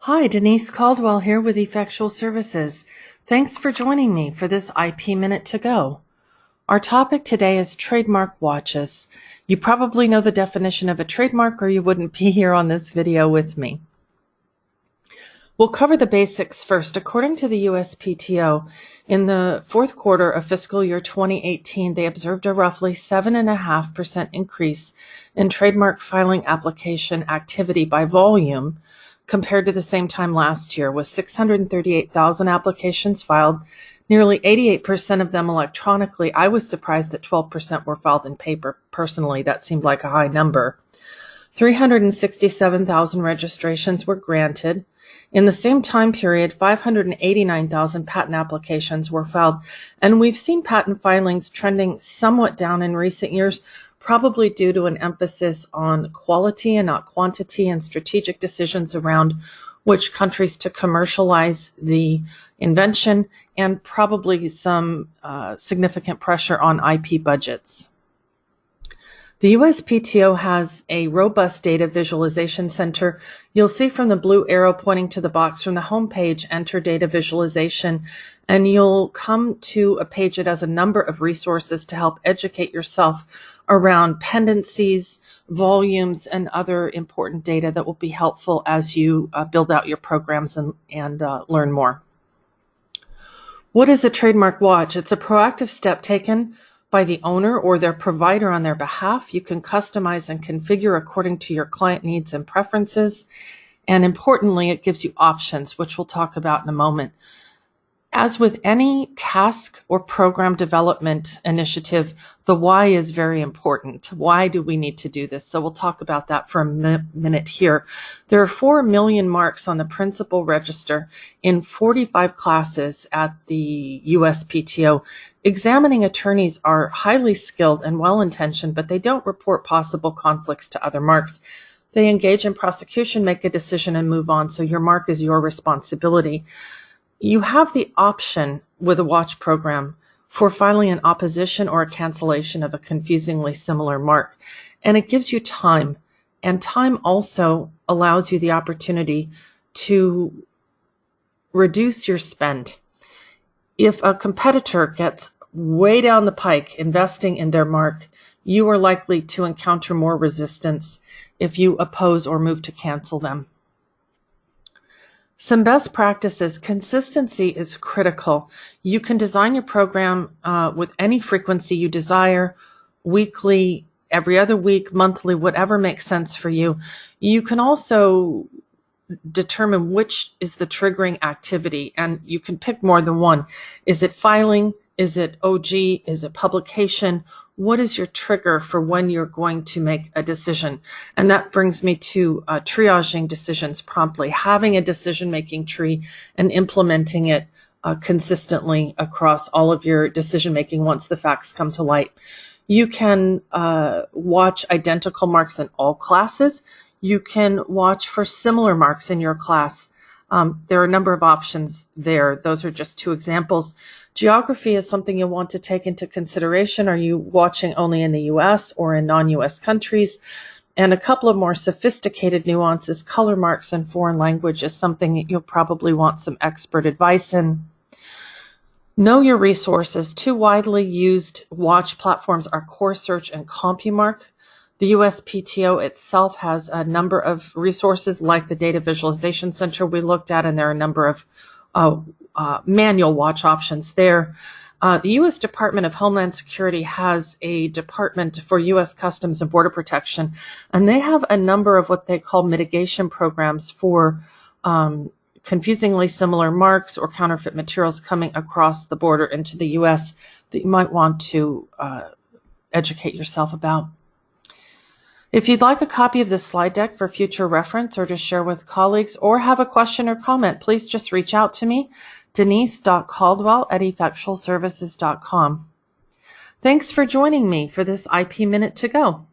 Hi, Denise Caldwell here with Effectual Services. Thanks for joining me for this IP Minute to Go. Our topic today is trademark watches. You probably know the definition of a trademark or you wouldn't be here on this video with me. We'll cover the basics first. According to the USPTO, in the fourth quarter of fiscal year 2018, they observed a roughly 7.5% increase in trademark filing application activity by volume compared to the same time last year, with 638,000 applications filed, nearly 88% of them electronically. I was surprised that 12% were filed in paper. Personally, that seemed like a high number. 367,000 registrations were granted. In the same time period, 589,000 patent applications were filed, and we've seen patent filings trending somewhat down in recent years, probably due to an emphasis on quality and not quantity and strategic decisions around which countries to commercialize the invention, and probably some significant pressure on IP budgets. The USPTO has a robust data visualization center. You'll see from the blue arrow pointing to the box from the home page, enter data visualization, and you'll come to a page that has a number of resources to help educate yourself around pendencies, volumes, and other important data that will be helpful as you build out your programs and learn more. What is a trademark watch? It's a proactive step taken by the owner or their provider on their behalf. You can customize and configure according to your client needs and preferences. And importantly, it gives you options, which we'll talk about in a moment. As with any task or program development initiative, the why is very important. Why do we need to do this? So we'll talk about that for a minute here. There are 4 million marks on the principal register in 45 classes at the USPTO. Examining attorneys are highly skilled and well-intentioned, but they don't report possible conflicts to other marks. They engage in prosecution, make a decision, and move on, so your mark is your responsibility. You have the option with a watch program for filing an opposition or a cancellation of a confusingly similar mark, and it gives you time. And time also allows you the opportunity to reduce your spend. If a competitor gets way down the pike investing in their mark, you are likely to encounter more resistance if you oppose or move to cancel them. Some best practices. Consistency is critical. You can design your program with any frequency you desire, weekly, every other week, monthly, whatever makes sense for you. You can also determine which is the triggering activity, and you can pick more than one. Is it filing? Is it OG? Is it publication? What is your trigger for when you're going to make a decision? And that brings me to triaging decisions promptly, having a decision-making tree and implementing it consistently across all of your decision-making once the facts come to light. You can watch identical marks in all classes. You can watch for similar marks in your class. There are a number of options there. Those are just 2 examples. Geography is something you'll want to take into consideration. Are you watching only in the US or in non-US countries? And a couple of more sophisticated nuances, color marks in foreign language is something you'll probably want some expert advice in. Know your resources. 2 widely used watch platforms are Core Search and CompuMark. The USPTO itself has a number of resources like the Data Visualization Center we looked at, and there are a number of manual watch options there. The U.S. Department of Homeland Security has a department for U.S. Customs and Border Protection, and they have a number of what they call mitigation programs for confusingly similar marks or counterfeit materials coming across the border into the U.S. that you might want to educate yourself about. If you'd like a copy of this slide deck for future reference or to share with colleagues or have a question or comment, please just reach out to me, denise.caldwell@effectualservices.com. Thanks for joining me for this IP Minute to Go.